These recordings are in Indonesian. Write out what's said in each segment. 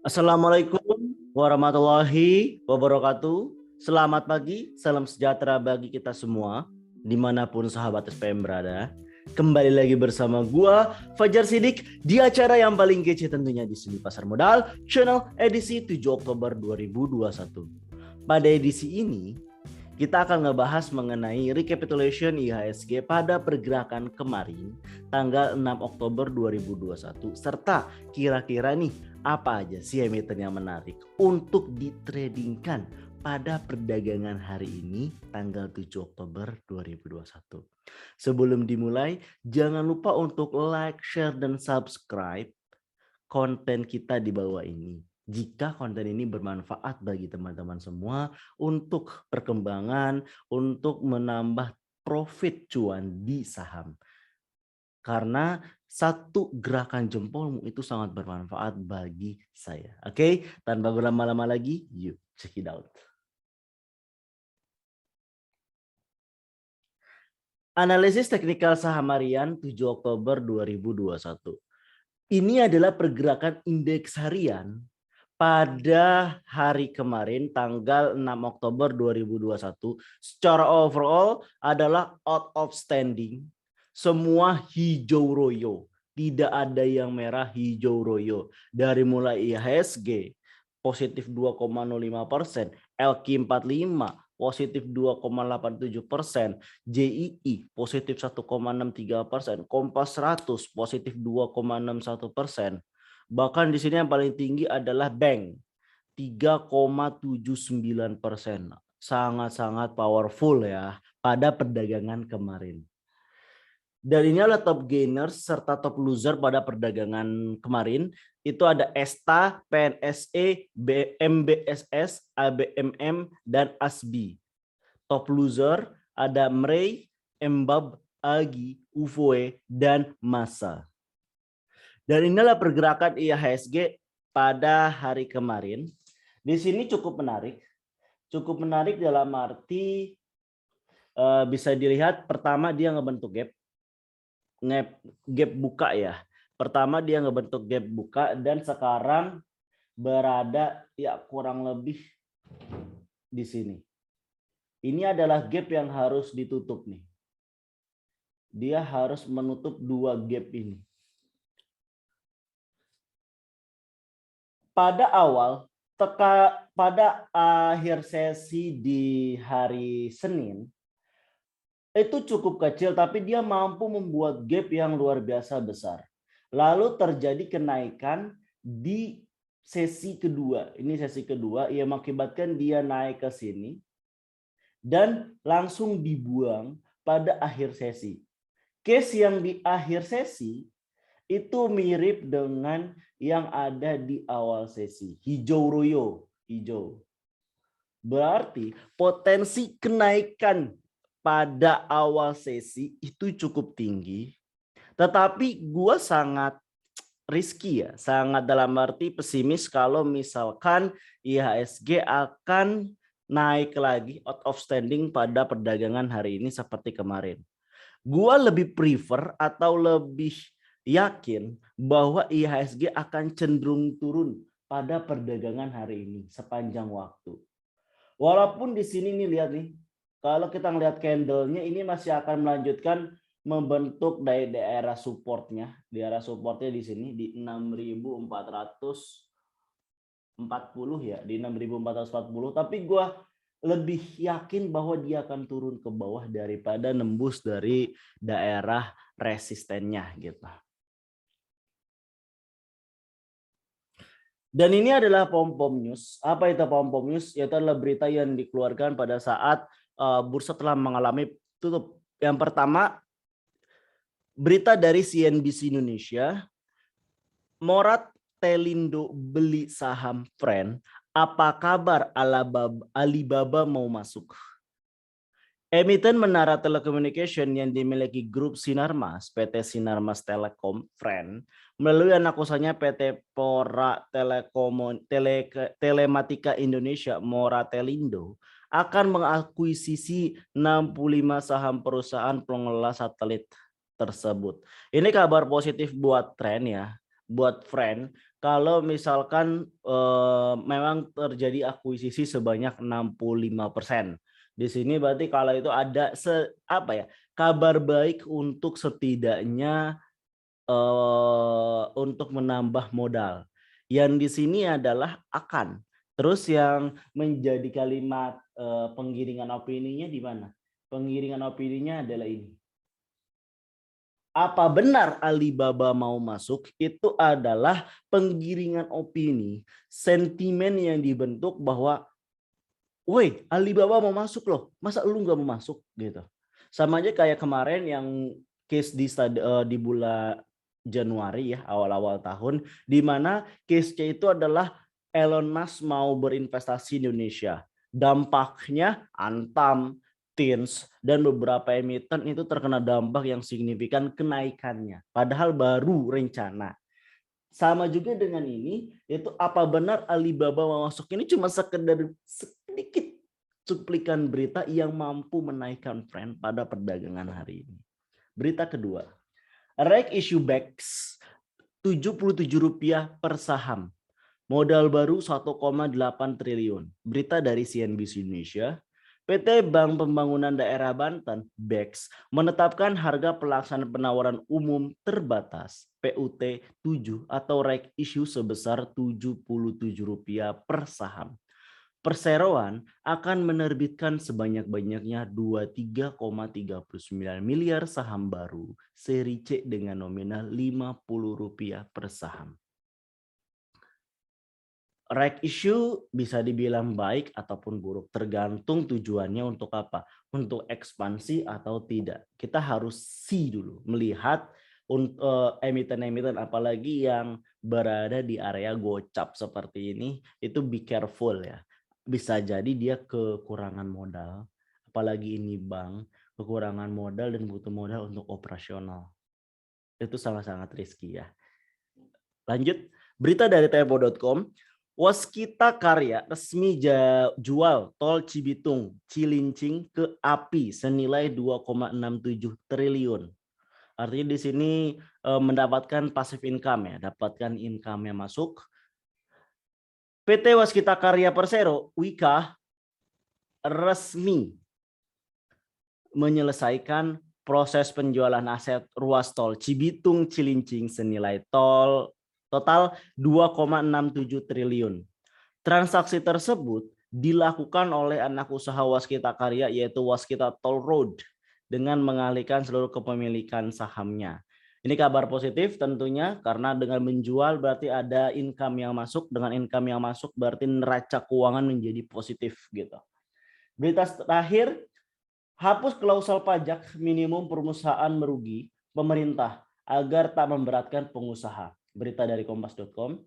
Assalamualaikum warahmatullahi wabarakatuh. Selamat pagi, salam sejahtera bagi kita semua, dimanapun sahabat SPM berada. Kembali lagi bersama gua, Fajar Sidik, di acara yang paling kece tentunya di sini Pasar Modal, Channel edisi 7 Oktober 2021. Pada edisi ini, kita akan ngebahas mengenai recapitulation IHSG pada pergerakan kemarin tanggal 6 Oktober 2021 serta kira-kira nih apa aja sih emiten yang menarik untuk ditradingkan pada perdagangan hari ini tanggal 7 Oktober 2021. Sebelum dimulai, jangan lupa untuk like, share, dan subscribe konten kita di bawah ini. Jika konten ini bermanfaat bagi teman-teman semua untuk perkembangan, untuk menambah profit cuan di saham. Karena satu gerakan jempolmu itu sangat bermanfaat bagi saya. Oke, tanpa berlama-lama lagi, yuk check it out. Analisis teknikal saham harian 7 Oktober 2021. Ini adalah pergerakan indeks harian pada hari kemarin tanggal 6 Oktober 2021. Secara overall adalah out of standing. Semua hijau royo. Tidak ada yang merah, hijau royo. Dari mulai IHSG positif 2,05%, LQ45 positif 2,87%, JII positif 1,63%, Kompas 100 positif 2,61%. Bahkan di sini yang paling tinggi adalah Bank 3,79%. Sangat-sangat powerful ya pada perdagangan kemarin. Dan ini adalah top gainers serta top loser pada perdagangan kemarin. Itu ada Esta, PNSE, MBSS, ABMM, dan ASBI. Top loser ada Mrei, Embab, Agi, Uvoe, dan Masa. Dan inilah pergerakan IHSG pada hari kemarin. Di sini cukup menarik. Cukup menarik dalam arti bisa dilihat pertama dia ngebentuk gap buka ya. Pertama dia ngebentuk gap buka dan sekarang berada ya kurang lebih di sini. Ini adalah gap yang harus ditutup nih. Dia harus menutup dua gap ini. Pada pada akhir sesi di hari Senin itu cukup kecil tapi dia mampu membuat gap yang luar biasa besar. Lalu terjadi kenaikan di sesi kedua. Ini sesi kedua yang mengakibatkan dia naik ke sini dan langsung dibuang pada akhir sesi. Case yang di akhir sesi itu mirip dengan yang ada di awal sesi. Hijau royo, hijau. Berarti potensi kenaikan pada awal sesi itu cukup tinggi. Tetapi gue sangat risky ya, sangat dalam arti pesimis kalau misalkan IHSG akan naik lagi out of standing pada perdagangan hari ini seperti kemarin. Gue lebih prefer atau lebih yakin bahwa IHSG akan cenderung turun pada perdagangan hari ini sepanjang waktu. Walaupun di sini nih lihat nih, kalau kita ngelihat candlenya ini masih akan melanjutkan membentuk dari daerah supportnya. Daerah supportnya di sini di 6.440 ya, di 6.440. Tapi gue lebih yakin bahwa dia akan turun ke bawah daripada nembus dari daerah resistennya gitu. Dan ini adalah pom-pom news. Apa itu pom-pom news? Yaitu adalah berita yang dikeluarkan pada saat bursa telah mengalami tutup. Yang pertama, berita dari CNBC Indonesia, Morat Telindo beli saham Friend. Apa kabar Alibaba mau masuk? Emiten menara telecommunication yang dimiliki grup Sinarmas, PT Sinarmas Telekom Friend, melalui anak usahanya PT Pora Telematika Indonesia Mora Telindo, akan mengakuisisi 65 saham perusahaan pengelola satelit tersebut. Ini kabar positif buat Friend ya, buat Friend, kalau misalkan memang terjadi akuisisi sebanyak 65%. Di sini berarti kalau itu ada kabar baik untuk setidaknya untuk menambah modal. Yang di sini adalah akan. Terus yang menjadi kalimat penggiringan opininya di mana? Penggiringan opininya adalah ini. Apa benar Alibaba mau masuk? Itu adalah penggiringan opini, sentimen yang dibentuk bahwa, woi Alibaba mau masuk loh, masa lu nggak mau masuk gitu. Sama aja kayak kemarin yang case di bulan Januari ya, awal-awal tahun, di mana case-nya itu adalah Elon Musk mau berinvestasi di Indonesia. Dampaknya Antam, Teens, dan beberapa emiten itu terkena dampak yang signifikan kenaikannya. Padahal baru rencana. Sama juga dengan ini, yaitu apa benar Alibaba mau masuk ini cuma sekedar sedikit cuplikan berita yang mampu menaikkan tren pada perdagangan hari ini. Berita kedua, REC issue BEX Rp77 per saham. Modal baru 1,8 triliun. Berita dari CNBC Indonesia. PT Bank Pembangunan Daerah Banten (BEX) menetapkan harga pelaksanaan penawaran umum terbatas PUT 7 atau REC issue sebesar Rp77 per saham. Perseroan akan menerbitkan sebanyak-banyaknya 23,39 miliar saham baru seri C dengan nominal Rp50 per saham. REC issue bisa dibilang baik ataupun buruk, tergantung tujuannya untuk apa, untuk ekspansi atau tidak. Kita harus see dulu, melihat emiten-emiten apalagi yang berada di area gocap seperti ini, itu be careful ya. Bisa jadi dia kekurangan modal, apalagi ini bank, kekurangan modal dan butuh modal untuk operasional. Itu sangat-sangat risky ya. Lanjut, berita dari tempo.com. Waskita Karya resmi jual tol Cibitung Cilincing ke API senilai 2,67 triliun. Artinya di sini mendapatkan passive income ya, dapatkan income yang masuk. PT Waskita Karya Persero Wika resmi menyelesaikan proses penjualan aset ruas tol Cibitung Cilincing senilai total 2,67 triliun. Transaksi tersebut dilakukan oleh anak usaha Waskita Karya yaitu Waskita Toll Road dengan mengalihkan seluruh kepemilikan sahamnya. Ini kabar positif tentunya karena dengan menjual berarti ada income yang masuk, dengan income yang masuk berarti neraca keuangan menjadi positif gitu. Berita terakhir, hapus klausul pajak minimum perusahaan merugi pemerintah agar tak memberatkan pengusaha. Berita dari kompas.com.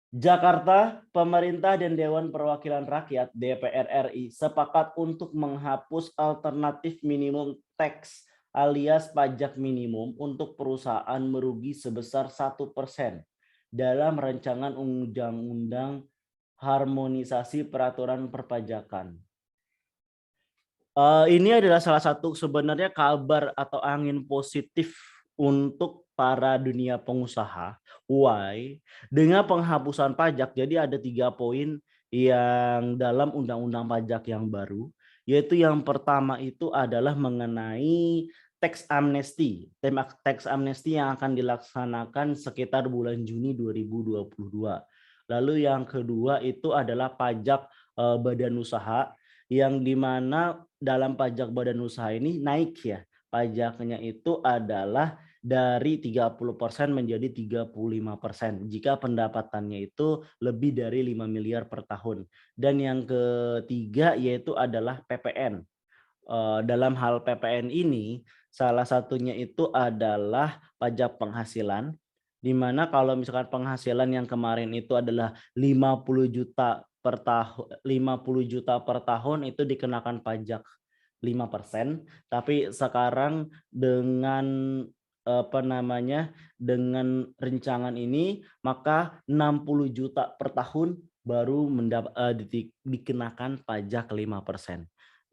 Jakarta, pemerintah dan Dewan Perwakilan Rakyat (DPR RI) sepakat untuk menghapus alternatif minimum tax alias pajak minimum untuk perusahaan merugi sebesar 1% dalam rancangan undang-undang harmonisasi peraturan perpajakan. Ini adalah salah satu sebenarnya kabar atau angin positif untuk para dunia pengusaha. Why? Dengan penghapusan pajak, jadi ada 3 poin yang dalam undang-undang pajak yang baru, yaitu yang pertama itu adalah mengenai tax amnesty. Tax amnesty yang akan dilaksanakan sekitar bulan Juni 2022. Lalu yang kedua itu adalah pajak badan usaha, yang dimana dalam pajak badan usaha ini naik ya. Pajaknya itu adalah dari 30% menjadi 35% jika pendapatannya itu lebih dari 5 miliar per tahun. Dan yang ketiga yaitu adalah PPN. Dalam hal PPN ini salah satunya itu adalah pajak penghasilan, di mana kalau misalkan penghasilan yang kemarin itu adalah 50 juta per tahun itu dikenakan pajak 5%, tapi sekarang dengan dengan rencangan ini maka 60 juta per tahun baru dikenakan pajak 5%.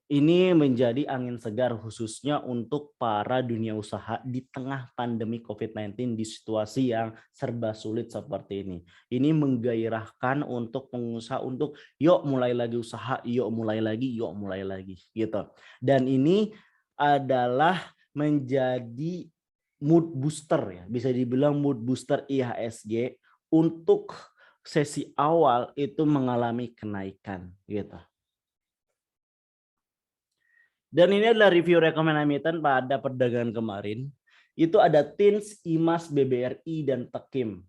Ini menjadi angin segar khususnya untuk para dunia usaha di tengah pandemi COVID-19 di situasi yang serba sulit seperti ini. Ini menggairahkan untuk pengusaha untuk yuk mulai lagi usaha, yuk mulai lagi, yuk mulai lagi gitu. Dan ini adalah menjadi mood booster ya, bisa dibilang mood booster IHSG untuk sesi awal itu mengalami kenaikan gitu. Dan ini adalah review rekomend emiten pada perdagangan kemarin. Itu ada TINS, IMAS, BBRI, dan Tekim.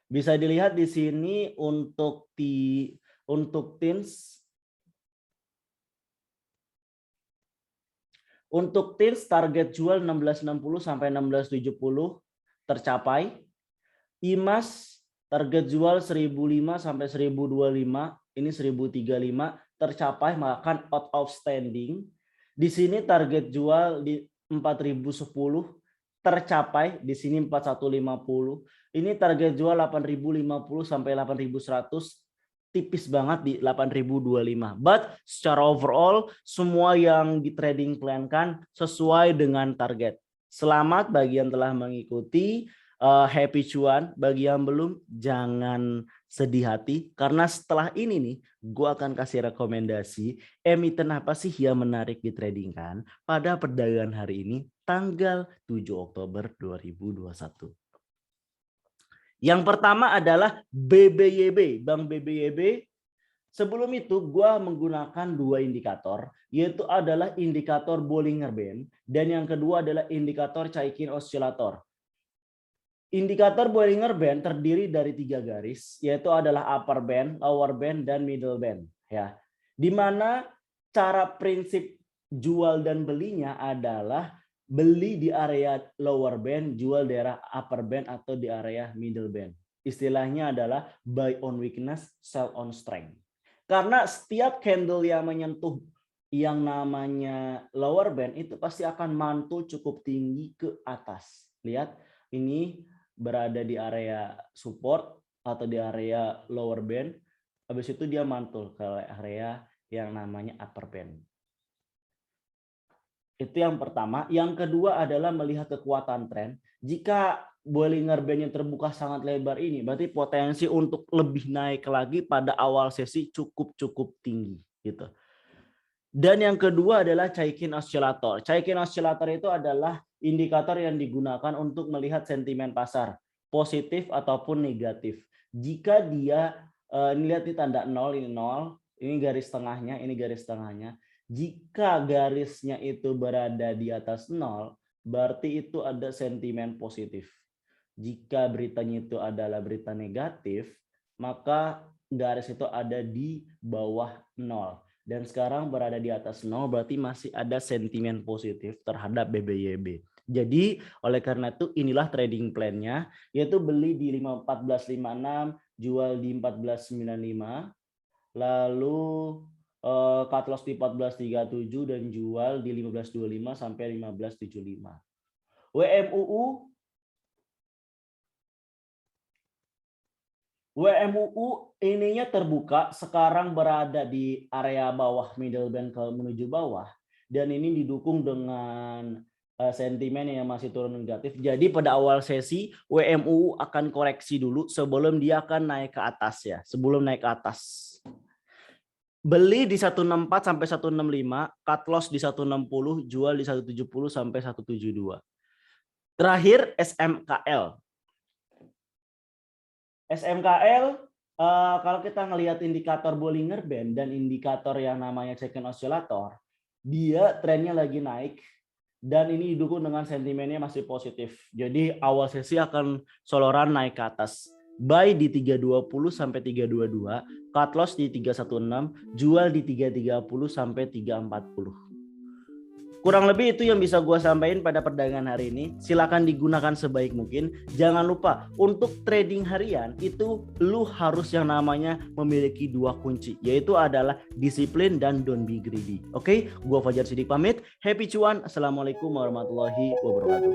Bisa dilihat di sini untuk TINS. Untuk TINS target jual 1660 sampai 1670 tercapai. IMAS target jual 1005 sampai 1025, ini 1035 tercapai, bahkan outstanding. Di sini target jual di 4010 tercapai, di sini 4150. Ini target jual 8050 sampai 8100, tipis banget di 8025. But secara overall semua yang di trading plan kan sesuai dengan target. Selamat bagi yang telah mengikuti. Happy cuan. Bagi yang belum, jangan sedih hati karena setelah ini nih gue akan kasih rekomendasi emiten apa sih yang menarik di trading kan pada perdagangan hari ini tanggal 7 Oktober 2021. Yang pertama adalah BBYB, Bank BBYB. Sebelum itu gue menggunakan dua indikator, yaitu adalah indikator Bollinger Band dan yang kedua adalah indikator Chaikin Oscillator. Indikator Bollinger Band terdiri dari 3 garis, yaitu adalah upper band, lower band, dan middle band. Ya, di mana cara prinsip jual dan belinya adalah beli di area lower band, jual di area upper band atau di area middle band. Istilahnya adalah buy on weakness, sell on strength. Karena setiap candle yang menyentuh yang namanya lower band itu pasti akan mantul cukup tinggi ke atas. Lihat, ini berada di area support atau di area lower band, habis itu dia mantul ke area yang namanya upper band. Itu yang pertama. Yang kedua adalah melihat kekuatan tren. Jika Bollinger Band yang terbuka sangat lebar ini, berarti potensi untuk lebih naik lagi pada awal sesi cukup tinggi gitu. Dan yang kedua adalah Chaikin Oscillator. Chaikin Oscillator itu adalah indikator yang digunakan untuk melihat sentimen pasar, positif ataupun negatif. Jika dia, ini lihat di tanda 0, ini garis tengahnya, ini garis tengahnya. Jika garisnya itu berada di atas 0, berarti itu ada sentimen positif. Jika beritanya itu adalah berita negatif, maka garis itu ada di bawah 0. Dan sekarang berada di atas 0 berarti masih ada sentimen positif terhadap BBYB. Jadi oleh karena itu inilah trading plan-nya, yaitu beli di 1456, jual di 1495, lalu cut loss di 1437 dan jual di 1525 sampai 1575. WMUU ininya terbuka, sekarang berada di area bawah middle band menuju bawah, dan ini didukung dengan sentimen yang masih turun negatif. Jadi pada awal sesi WMUU akan koreksi dulu sebelum dia akan naik ke atas ya, sebelum naik ke atas. Beli di 164 sampai 165, cut loss di 160, jual di 170 sampai 172. Terakhir SMKL. SMKL, kalau kita ngelihat indikator Bollinger Band dan indikator yang namanya Chaikin Oscillator, dia trennya lagi naik dan ini didukung dengan sentimennya masih positif. Jadi awal sesi akan soloran naik ke atas. Buy di 320 sampai 322, cut loss di 316, jual di 330 sampai 340. Kurang lebih itu yang bisa gue sampaikan pada perdagangan hari ini. Silakan digunakan sebaik mungkin. Jangan lupa untuk trading harian itu lu harus yang namanya memiliki 2 kunci, yaitu adalah disiplin dan don't be greedy. Oke, gue Fajar Sidik pamit. Happy cuan. Assalamualaikum warahmatullahi wabarakatuh.